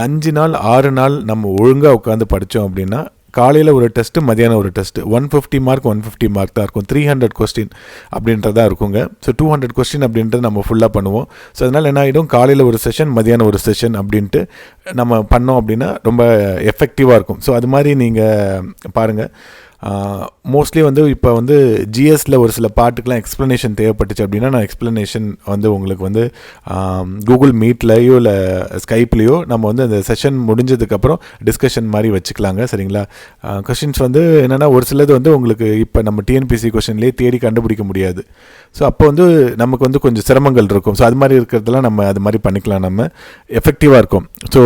5 நாள் 6 நாள் நம்ம ஒழுங்காக உட்காந்து படித்தோம் அப்படின்னா காலையில் ஒரு டெஸ்ட்டு, மதியானம் ஒரு டெஸ்ட்டு, 150 மார்க் 150 மார்க் தான் இருக்கும். 300 கொஸ்டின் அப்படின்றதா இருக்குங்க. ஸோ 200 கொஸ்டின் அப்படின்றது நம்ம ஃபுல்லாக பண்ணுவோம். ஸோ அதனால் என்ன ஆகிடும், காலையில் ஒரு செஷன், மதியானம் ஒரு செஷன் அப்படின்ட்டு நம்ம பண்ணோம் அப்படின்னா ரொம்ப எஃபெக்டிவாக இருக்கும். ஸோ அது மாதிரி நீங்கள் பாருங்கள். மோஸ்ட்லி வந்து இப்போ வந்து ஜிஎஸில் ஒரு சில பாட்டுக்கெலாம் எக்ஸ்ப்ளனேஷன் தேவைப்பட்டுச்சு அப்படின்னா நான் எக்ஸ்ப்ளனேஷன் வந்து உங்களுக்கு வந்து கூகுள் மீட்லேயோ இல்லை ஸ்கைப்லேயோ நம்ம வந்து அந்த செஷன் முடிஞ்சதுக்கப்புறம் டிஸ்கஷன் மாதிரி வச்சுக்கலாங்க. சரிங்களா? கொஷின்ஸ் வந்து என்னென்னா ஒரு சிலது வந்து உங்களுக்கு இப்போ நம்ம டிஎன்பிஎஸ்சி கொஷின்லேயே தேடி கண்டுபிடிக்க முடியாது. ஸோ அப்போ வந்து நமக்கு வந்து கொஞ்சம் சிரமங்கள் இருக்கும். ஸோ அது மாதிரி இருக்கிறதுலாம் நம்ம அது மாதிரி பண்ணிக்கலாம், நம்ம எஃபெக்டிவாக இருக்கும். ஸோ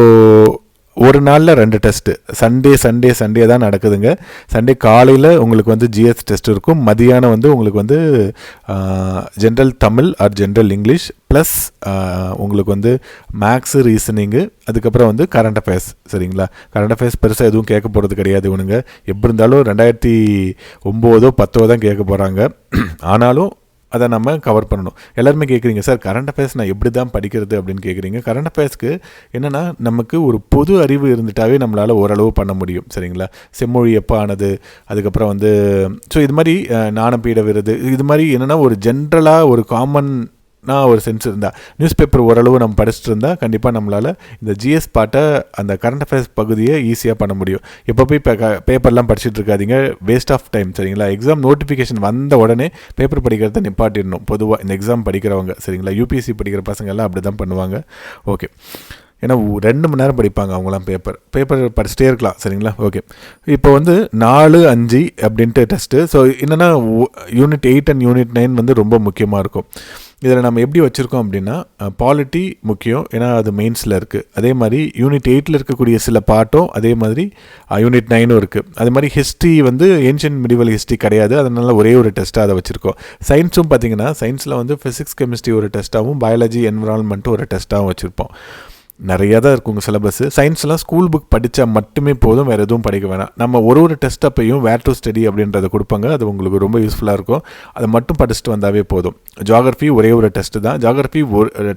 ஒரு நாளில் 2 டெஸ்ட்டு, சண்டே தான் நடக்குதுங்க. சண்டே காலையில் உங்களுக்கு வந்து ஜிஎஸ் டெஸ்ட் இருக்கும், மதியானம் வந்து உங்களுக்கு வந்து general Tamil or general English plus உங்களுக்கு வந்து மேக்ஸு, ரீசனிங்கு, அதுக்கப்புறம் வந்து கரண்ட் அஃபேர்ஸ். சரிங்களா? கரண்ட் அஃபேர்ஸ் பெருசாக எதுவும் கேட்க போகிறது கிடையாது இவனுங்க. எப்படி இருந்தாலும் 2009 10 தான் கேட்க போகிறாங்க. ஆனாலும் அதை நம்ம கவர் பண்ணணும். எல்லாருமே கேட்குறீங்க, சார் கரண்ட் அஃபேர்ஸ் நான் எப்படி தான் படிக்கிறது அப்படின்னு கேட்குறீங்க. கரண்ட் அஃபேர்ஸ்க்கு என்னென்னா நமக்கு ஒரு பொது அறிவு இருந்துட்டாவே நம்மளால் ஓரளவு பண்ண முடியும். சரிங்களா? செம்மொழி எப்போ ஆனது, அதுக்கப்புறம் வந்து ஸோ இது மாதிரி ஞானபீட விருது, இது மாதிரி என்னென்னா ஒரு ஜென்ரலாக ஒரு ஒரு சென்ஸ் இருந்தால், நியூஸ் பேப்பர் ஓரளவு நம்ம படிச்சுட்டு இருந்தால் கண்டிப்பாக நம்மளால் இந்த ஜிஎஸ் பாட்டை அந்த கரண்ட் அஃபேர்ஸ் பகுதியை ஈஸியாக பண்ண முடியும். எப்போ போய் பேப்பர்லாம் படிச்சுட்டு இருக்காதிங்க, வேஸ்ட் ஆஃப் டைம். சரிங்களா? எக்ஸாம் நோட்டிஃபிகேஷன் வந்த உடனே பேப்பர் படிக்கிறத நிப்பாட்டிடணும் பொதுவாக இந்த எக்ஸாம் படிக்கிறவங்க. சரிங்களா? யூபிஎஸ்சி படிக்கிற பசங்கள்லாம் அப்படி தான் பண்ணுவாங்க. ஓகே, ஏன்னா 2 மணி நேரம் படிப்பாங்க அவங்களாம், பேப்பர் படிச்சுட்டே இருக்கலாம். சரிங்களா? ஓகே, இப்போ வந்து 4, 5 அப்படின்ட்டு டெஸ்ட்டு. ஸோ என்னென்னா யூனிட் 8 அண்ட் யூனிட் 9 வந்து ரொம்ப முக்கியமாக இருக்கும். இதில் நம்ம எப்படி வச்சுருக்கோம் அப்படின்னா பாலிட்டி முக்கியம், ஏன்னா அது மெயின்ஸில் இருக்குது. அதே மாதிரி யூனிட் 8 இருக்கக்கூடிய சில பாட்டும், அதே மாதிரி யூனிட் 9 இருக்குது. அதே மாதிரி ஹிஸ்ட்ரி வந்து ஏன்ஷியன்ட் மிடிவல் ஹிஸ்ட்ரி கிடையாது, அதனால் ஒரே ஒரு டெஸ்ட்டாக அதை வச்சுருக்கோம். சயின்ஸும் பார்த்திங்கன்னா சயின்ஸில் வந்து ஃபிசிக்ஸ், கெமிஸ்ட்ரி ஒரு டெஸ்ட்டாகவும், பயாலஜி, என்விரான்மெண்ட்டு ஒரு டெஸ்ட்டாகவும் வச்சுருப்போம். நிறையா தான் இருக்குங்க சிலபஸ்ஸு. சயின்ஸ்லாம் ஸ்கூல் புக் படித்தா மட்டுமே போதும், வேறு எதுவும் படிக்க வேணாம். நம்ம ஒரு டெஸ்ட் அப்பையும் வேர் டு ஸ்டடி அப்படின்றத கொடுப்பாங்க, அது உங்களுக்கு ரொம்ப யூஸ்ஃபுல்லாக இருக்கும். அதை மட்டும் படிச்சுட்டு வந்தாவே போதும். ஜியாகிரஃபி ஒரே ஒரு டெஸ்ட்டு தான். ஜியாகிரஃபி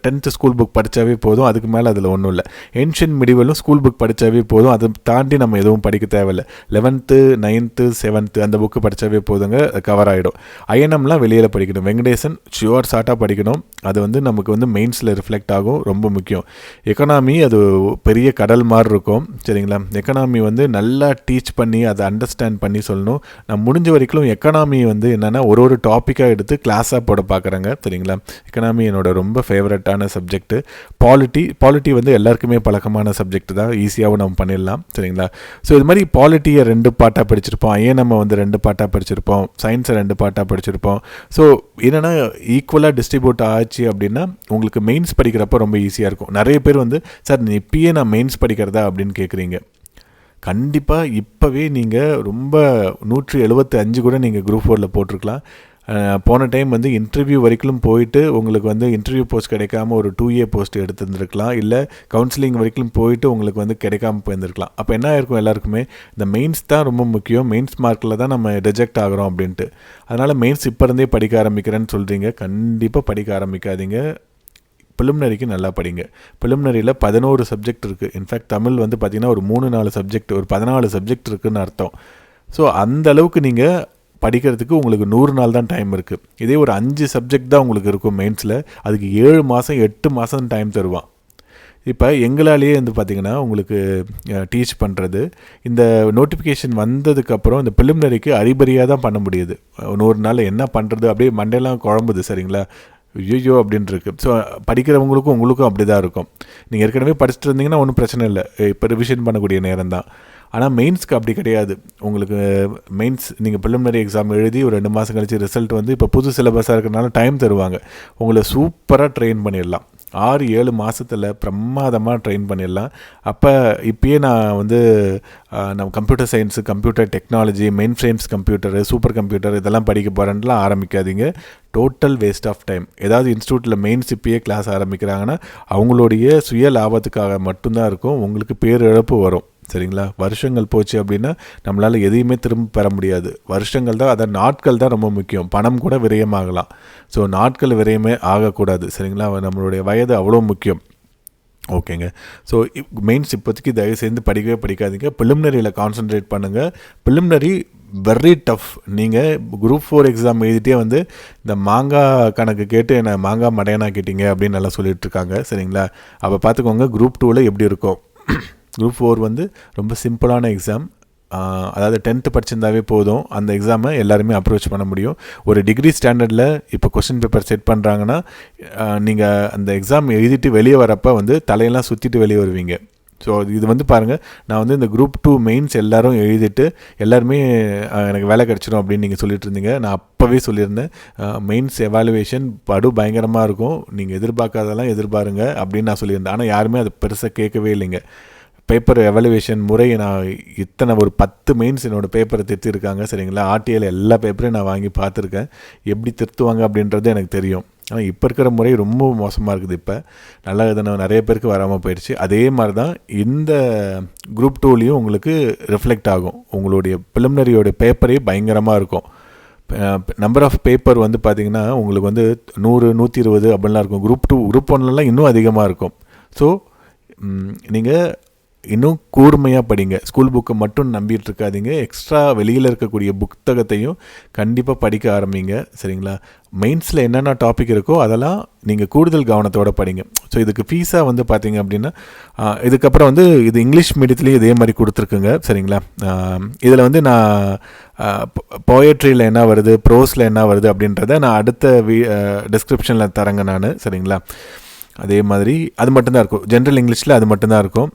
10th ஸ்கூல் புக் படித்தாவே போதும், அதுக்கு மேலே அதில் ஒன்றும் இல்லை. ஏன்ஷியன்ட் மிடிவலும் ஸ்கூல் புக் படித்தாவே போதும், அதை தாண்டி நம்ம எதுவும் படிக்க தேவையில்லை. 11th 9th 7th அந்த புக்கு படித்தாவே போதுங்க, கவர் ஆகிடும். ஐஎன்எம்லாம் வெளியில் படிக்கணும். வெங்கடேசன் ஷுவர் ஷார்ட்டாக படிக்கணும், அது வந்து நமக்கு வந்து மெயின்ஸில் ரிஃப்ளெக்ட் ஆகும், ரொம்ப முக்கியம். எக்கனாமி அது பெரிய கடல் மாதிரி இருக்கும். சரிங்களா? எக்கனாமி வந்து நல்லா டீச் பண்ணி அதை அண்டர்ஸ்டாண்ட் பண்ணி சொல்லணும். நான் முடிஞ்ச வரைக்கும் எக்கனாமி வந்து என்னென்னா ஒரு டாப்பிக்காக எடுத்து கிளாஸாக போட பார்க்குறேங்க. சரிங்களா? எக்கனாமி என்னோட ரொம்ப ஃபேவரட்டான சப்ஜெக்ட்டு. பாலிட்டி வந்து எல்லாருக்குமே பழக்கமான சப்ஜெக்ட் தான், ஈஸியாகவும் நம்ம பண்ணிடலாம். சரிங்களா? ஸோ இது மாதிரி பாலிட்டியை 2 பாட்டாக படிச்சிருப்போம், ஐஎன்எம் வந்து 2 பாட்டாக படிச்சிருப்போம், சயின்ஸை 2 பாட்டாக படிச்சிருப்போம். ஸோ என்னென்னா ஈக்குவலாக டிஸ்ட்ரிபியூட் ஆச்சு அப்படின்னா உங்களுக்கு மெயின்ஸ் படிக்கிறப்ப ரொம்ப ஈஸியாக இருக்கும். நிறைய பேர் வந்து சார் இப்பயே நான் மெயின்ஸ் படிக்கிறதா அப்படின்னு கேட்குறீங்க. கண்டிப்பாக இப்போவே நீங்கள் ரொம்ப 175 கூட நீங்கள் குரூப் 4ல் போட்டிருக்கலாம். போன டைம் வந்து இன்டர்வியூ வரைக்கும் போயிட்டு உங்களுக்கு வந்து இன்டர்வியூ போஸ்ட் கிடைக்காம ஒரு 2A போஸ்ட் எடுத்துருந்துருக்கலாம், இல்லை கவுன்சிலிங் வரைக்கும் போயிட்டு உங்களுக்கு வந்து கிடைக்காம போயிருந்துருக்கலாம். அப்போ என்ன ஆயிருக்கும், எல்லாருக்குமே இந்த மெயின்ஸ் தான் ரொம்ப முக்கியம், மெயின்ஸ் மார்க்கில் தான் நம்ம ரிஜெக்ட் ஆகிறோம் அப்படின்ட்டு. அதனால் மெயின்ஸ் இப்போ இருந்தே படிக்க ஆரம்பிக்கிறேன்னு சொல்கிறீங்க, கண்டிப்பாக படிக்க ஆரம்பிக்காதீங்க. ப்ரிலிமினரிக்கு நல்லா படிங்க. ப்ரிலிமினரியில் 11 சப்ஜெக்ட் இருக்குது. இன்ஃபேக்ட் தமிழ் வந்து பார்த்திங்கன்னா ஒரு 3-4 சப்ஜெக்ட், ஒரு 14 சப்ஜெக்ட் இருக்குதுன்னு அர்த்தம். ஸோ அந்த அளவுக்கு நீங்கள் படிக்கிறதுக்கு உங்களுக்கு 100 நாள் தான் டைம் இருக்குது. இதே ஒரு 5 சப்ஜெக்ட் தான் உங்களுக்கு இருக்கும் மெயின்ஸில், அதுக்கு 7 மாதம் 8 மாதம் டைம் தருவான். இப்போ எங்களாலேயே வந்து பார்த்திங்கன்னா உங்களுக்கு டீச் பண்ணுறது, இந்த நோட்டிஃபிகேஷன் வந்ததுக்கப்புறம் இந்த ப்ரிலிமினரிக்கு அரிபரியாக தான் பண்ண முடியுது. 100 நாள் என்ன பண்ணுறது, அப்படியே மண்டையெல்லாம் குழம்புது. சரிங்களா? ஐயோ அப்படின்ட்டு இருக்குது. ஸோ படிக்கிறவங்களுக்கும் உங்களுக்கும் அப்படி தான் இருக்கும். நீங்கள் ஏற்கனவே படிச்சுட்டு இருந்தீங்கன்னா ஒன்றும் பிரச்சனை இல்லை, இப்போ ரிவிஷன் பண்ணக்கூடிய நேரம் தான். ஆனால் மெயின்ஸ்க்கு அப்படி கிடையாது. உங்களுக்கு மெயின்ஸ் நீங்கள் ப்ரிலிமினரி எக்ஸாம் எழுதி ஒரு 2 மாதம் கழிச்சு ரிசல்ட் வந்து இப்போ புது சிலபஸாக இருக்கிறனால டைம் தருவாங்க. உங்களை சூப்பராக ட்ரெயின் பண்ணிடலாம். 6-7 மாதத்தில் பிரமாதமாக ட்ரெயின் பண்ணிடலாம். அப்போ இப்போயே நான் வந்து நம்ம computer science, computer technology, main frames computer, super computer இதெல்லாம் படிக்க போகிறேன்லாம் ஆரம்பிக்காதீங்க. Total waste of time. ஏதாவது இன்ஸ்டியூட்டில் மெயின்ஸ் இப்பயே கிளாஸ் ஆரம்பிக்கிறாங்கன்னா அவங்களுடைய சுய லாபத்துக்காக மட்டும்தான் இருக்கும், உங்களுக்கு பேரிழப்பு வரும். சரிங்களா. வருஷங்கள் போச்சு அப்படின்னா நம்மளால் எதையுமே திரும்ப பெற முடியாது. வருஷங்கள் தான், அதான் நாட்கள் தான் ரொம்ப முக்கியம். பணம் கூட விரயமாகலாம். ஸோ நாட்கள் விரயமே ஆகக்கூடாது. சரிங்களா. நம்மளுடைய வயது அவ்வளோ முக்கியம். ஓகேங்க. ஸோ மெயின்ஸ் இப்போதைக்கு தயவு செய்து படிக்கவே படிக்காதீங்க. ப்ரிலிமினரியில் கான்சன்ட்ரேட் பண்ணுங்கள். Preliminary very tough. நீங்கள் குரூப் 4 எக்ஸாம் எழுதிட்டே வந்து இந்த மாங்காய் கணக்கு கேட்டு என்னை மாங்காய் மடையனாக்கிட்டீங்க அப்படின்னு நல்லா சொல்லிகிட்ருக்காங்க. சரிங்களா. அப்போ பார்த்துக்கோங்க குரூப் 2ல் எப்படி இருக்கும். குரூப் 4 வந்து ரொம்ப சிம்பிளான எக்ஸாம். அதாவது 10th படிச்சிருந்தாவே போதும், அந்த எக்ஸாமை எல்லாருமே அப்ரோச் பண்ண முடியும். ஒரு டிகிரி ஸ்டாண்டர்டில் இப்போ கொஸ்டின் பேப்பர் செட் பண்ணுறாங்கன்னா நீங்கள் அந்த எக்ஸாம் எழுதிட்டு வெளியே வரப்போ வந்து தலையெல்லாம் சுற்றிட்டு வெளியே வருவீங்க. ஸோ இது வந்து பாருங்கள், நான் வந்து இந்த குரூப் 2 மெயின்ஸ் எல்லோரும் எழுதிட்டு எல்லாருமே எனக்கு வேலை கிடச்சிடும் அப்படின்னு நீங்கள் சொல்லிட்டு இருந்தீங்க. நான் அப்போவே சொல்லியிருந்தேன், மெயின்ஸ் எவாலுவேஷன் பயங்கரமாக இருக்கும், நீங்கள் எதிர்பார்க்காதெல்லாம் எதிர்பாருங்க அப்படின்னு நான் சொல்லியிருந்தேன். ஆனால் யாருமே அது பெருசாக கேட்கவே இல்லைங்க. பேப்பர் எவாலுவேஷன் முறை நான் இத்தனை ஒரு 10 மெயின்ஸ் என்னோடய பேப்பரை திருத்திருக்காங்க. சரிங்களா. ஆர்டிஐயில் எல்லா பேப்பரையும் நான் வாங்கி பார்த்துருக்கேன். எப்படி திருத்துவாங்க அப்படின்றது எனக்கு தெரியும். ஆனால் இப்போ இருக்கிற முறை ரொம்ப மோசமாக இருக்குது. இப்போ நல்லா எதனா நிறைய பேருக்கு வராமல் போயிடுச்சு. அதே மாதிரி தான் இந்த குரூப் 2லேயும் உங்களுக்கு ரிஃப்ளெக்ட் ஆகும். உங்களுடைய ப்ரிலிமினரியோட பேப்பரே பயங்கரமாக இருக்கும். நம்பர் ஆஃப் பேப்பர் வந்து பார்த்திங்கன்னா உங்களுக்கு வந்து 100 120 அப்படிலாம் இருக்கும். குரூப் 1லலாம் இன்னும் அதிகமாக இருக்கும். ஸோ நீங்கள் இன்னும் கூர்மையாக படிங்க. ஸ்கூல் புக்கை மட்டும் நம்பிட்டு இருக்காதீங்க. எக்ஸ்ட்ரா வெளியில் இருக்கக்கூடிய புத்தகத்தையும் கண்டிப்பாக படிக்க ஆரம்பிங்க. சரிங்களா. மெயின்ஸில் என்னென்ன டாபிக் இருக்கோ அதெல்லாம் நீங்கள் கூடுதல் கவனத்தோடு படிங்க. ஸோ இதுக்கு ஃபீஸாக வந்து பார்த்தீங்க அப்படின்னா இதுக்கப்புறம் வந்து இது இங்கிலீஷ் மீடியத்துலேயும் இதே மாதிரி கொடுத்துருக்குங்க. சரிங்களா. இதில் வந்து நான் போயட்ரியில் என்ன வருது, ப்ரோஸில் என்ன வருது அப்படின்றத நான் அடுத்த டிஸ்கிரிப்ஷனில் தரேங்க நான். சரிங்களா. அதே மாதிரி அது மட்டும்தான் இருக்கும். ஜென்ரல் இங்கிலீஷில் அது மட்டும்தான் இருக்கும்.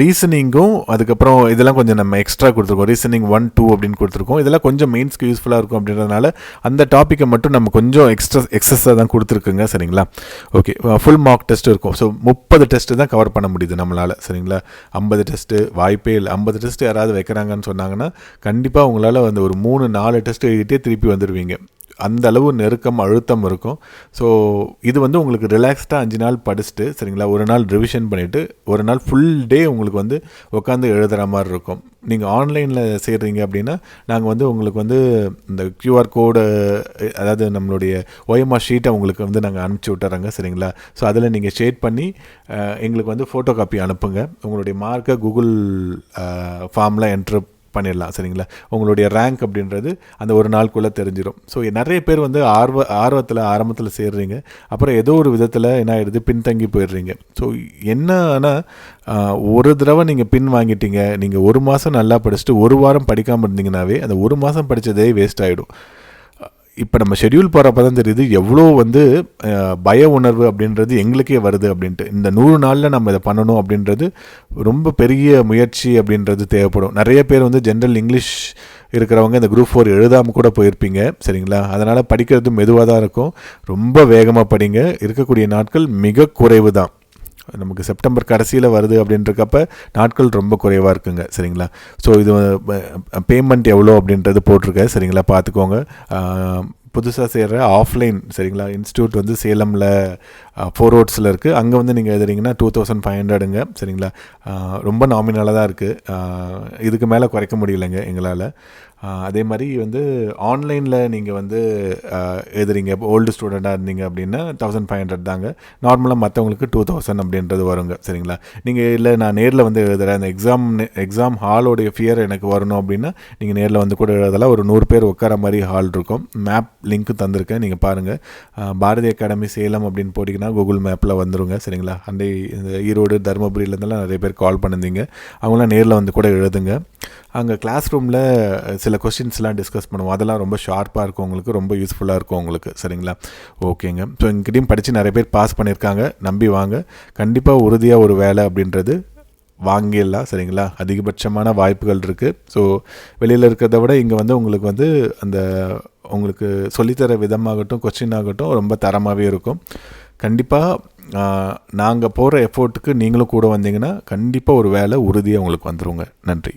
ரீசனிங்கும் அதுக்கப்புறம் இதெல்லாம் கொஞ்சம் நம்ம எக்ஸ்ட்ரா கொடுத்துருக்கோம். ரீசனிங் 1 2 அப்படின்னு கொடுத்துருக்கோம். இதெல்லாம் கொஞ்சம் மெயின்ஸ்க்கு யூஸ்ஃபுல்லாக இருக்கும் அப்படின்றதுனால அந்த டாப்பிக்கை மட்டும் நம்ம கொஞ்சம் எக்ஸஸாக தான் கொடுத்துருக்குங்க. சரிங்களா. ஓகே. ஃபுல் மார்க் டெஸ்ட் இருக்கும். ஸோ 30 டெஸ்ட்டு தான் கவர் பண்ண முடியுது நம்மளால். சரிங்களா. 50 டெஸ்ட்டு வாய்ப்பே இல்லை. 50 டெஸ்ட்டு யாராவது வைக்கிறாங்கன்னு சொன்னாங்கன்னா கண்டிப்பாக உங்களால் வந்து ஒரு 3-4 டெஸ்ட் எழுதிட்டே திருப்பி வந்துடுவீங்க. அந்த அளவு நெருக்கம் அழுத்தம் இருக்கும். ஸோ இது வந்து உங்களுக்கு ரிலாக்ஸ்டாக 5 நாள் படிச்சுட்டு, சரிங்களா, ஒரு நாள் ரிவிஷன் பண்ணிவிட்டு ஒரு நாள் ஃபுல் டே உங்களுக்கு வந்து உட்காந்து எழுதுகிற மாதிரி இருக்கும். நீங்கள் ஆன்லைனில் சேர்றீங்க அப்படின்னா நாங்கள் வந்து உங்களுக்கு வந்து இந்த QR கோடு, அதாவது நம்மளுடைய OMR ஷீட்டை உங்களுக்கு வந்து நாங்கள் அனுப்பிச்சி விட்டுறோங்க. சரிங்களா. ஸோ அதில் நீங்கள் ஷேட் பண்ணி எங்களுக்கு வந்து ஃபோட்டோ காப்பி அனுப்புங்க. உங்களுடைய மார்க்கை கூகுள் ஃபார்மில் என்ட்ரு பண்ணிடலாம். சரிங்களா. உங்களுடைய ரேங்க் அப்படின்றது அந்த ஒரு நாளுக்குள்ளே தெரிஞ்சிடும். ஸோ நிறைய பேர் வந்து ஆர்வத்தில் ஆரம்பத்தில் சேர்றீங்க, அப்புறம் ஏதோ ஒரு விதத்தில் என்ன ஆகிடுது, பின்தங்கி போயிடுறீங்க. ஸோ என்னன்னா ஒரு தடவை நீங்கள் பின் வாங்கிட்டீங்க, நீங்கள் ஒரு மாதம் நல்லா படிச்சுட்டு ஒரு வாரம் படிக்காமல் இருந்தீங்கன்னாவே அந்த ஒரு மாதம் படித்ததே வேஸ்ட் ஆகிடும். இப்போ நம்ம ஷெட்யூல் போகிறப்ப தான் தெரியுது எவ்வளோ வந்து பய உணர்வு அப்படின்றது எங்களுக்கே வருது அப்படின்ட்டு. இந்த 100 நாளில் நம்ம இதை பண்ணணும் அப்படின்றது ரொம்ப பெரிய முயற்சி அப்படின்றது தேவைப்படும். நிறைய பேர் வந்து ஜென்ரல் இங்கிலீஷ் இருக்கிறவங்க இந்த குரூப் 4 எழுதாமல் கூட போயிருப்பீங்க. சரிங்களா. அதனால் படிக்கிறது மெதுவாக தான் இருக்கும். ரொம்ப வேகமாக படிங்க. இருக்கக்கூடிய நாட்கள் மிக குறைவு தான். நமக்கு செப்டம்பர் கடைசியில் வருது அப்படின்றக்கப்ப நாட்கள் ரொம்ப குறைவாக இருக்குங்க. சரிங்களா. ஸோ இது பேமெண்ட் எவ்வளோ அப்படின்றது போட்டிருக்கேன். சரிங்களா, பார்த்துக்கோங்க. புதுசாக சேர்கிற ஆஃப்லைன், சரிங்களா, இன்ஸ்டியூட் வந்து சேலமில் 4 ரோட்ஸில் இருக்குது. அங்கே வந்து நீங்கள் எழுதுறீங்கன்னா 2500ங்க. சரிங்களா. ரொம்ப நாமினலாக தான் இருக்குது. இதுக்கு மேலே குறைக்க முடியலைங்க எங்களால். அதே மாதிரி வந்து ஆன்லைனில் நீங்கள் வந்து எழுதுறீங்க, ஓல்டு ஸ்டூடெண்ட்டாக இருந்தீங்க அப்படின்னா 1500 தாங்க. நார்மலாக மற்றவங்களுக்கு 2000 அப்படின்றது வருங்க. சரிங்களா. நீங்கள் இல்லை நான் நேரில் வந்து எழுதுகிறேன், அந்த எக்ஸாம் ஹாலோடைய ஃபியர் எனக்கு வரணும் அப்படின்னா நீங்கள் நேரில் வந்து கூட எழுதலாம். ஒரு 100 பேர் உட்கார மாதிரி ஹால் இருக்கும். மேப் லிங்க்கு தந்திருக்கேன், நீங்கள் பாருங்கள். பாரதி அகாடமி சேலம் அப்படின்னு போட்டிங்கன்னா கூகுள் மேப்பில் வந்துடுங்க. சரிங்களா. அந்த இந்த ஈரோடு தருமபுரியிலேருந்தெல்லாம் நிறைய பேர் கால் பண்ணியிருந்தீங்க. அவங்களாம் நேரில் வந்து கூட எழுதுங்க. அங்கே கிளாஸ் ரூமில் சில கொஸ்டின்ஸ்லாம் டிஸ்கஸ் பண்ணுவோம். அதெல்லாம் ரொம்ப ஷார்ப்பாக இருக்கும் உங்களுக்கு, ரொம்ப யூஸ்ஃபுல்லாக இருக்கும் உங்களுக்கு. சரிங்களா. ஓகேங்க. ஸோ எங்கிட்டையும் படித்து நிறைய பேர் பாஸ் பண்ணியிருக்காங்க. நம்பி வாங்க. கண்டிப்பாக உறுதியாக ஒரு வேலை அப்படின்றது வாங்கிடலாம். சரிங்களா. அதிகபட்சமான வாய்ப்புகள் இருக்குது. ஸோ வெளியில் இருக்கிறத விட இங்கே வந்து உங்களுக்கு வந்து அந்த உங்களுக்கு சொல்லித்தர விதமாகட்டும், கொஸ்டின் ஆகட்டும் ரொம்ப தரமாகவே இருக்கும். கண்டிப்பாக நாங்கள் போகிற எஃபோர்ட்டுக்கு நீங்களும் கூட வந்தீங்கன்னா கண்டிப்பாக ஒரு வேலை உறுதியாக உங்களுக்கு வந்துருங்க. நன்றி.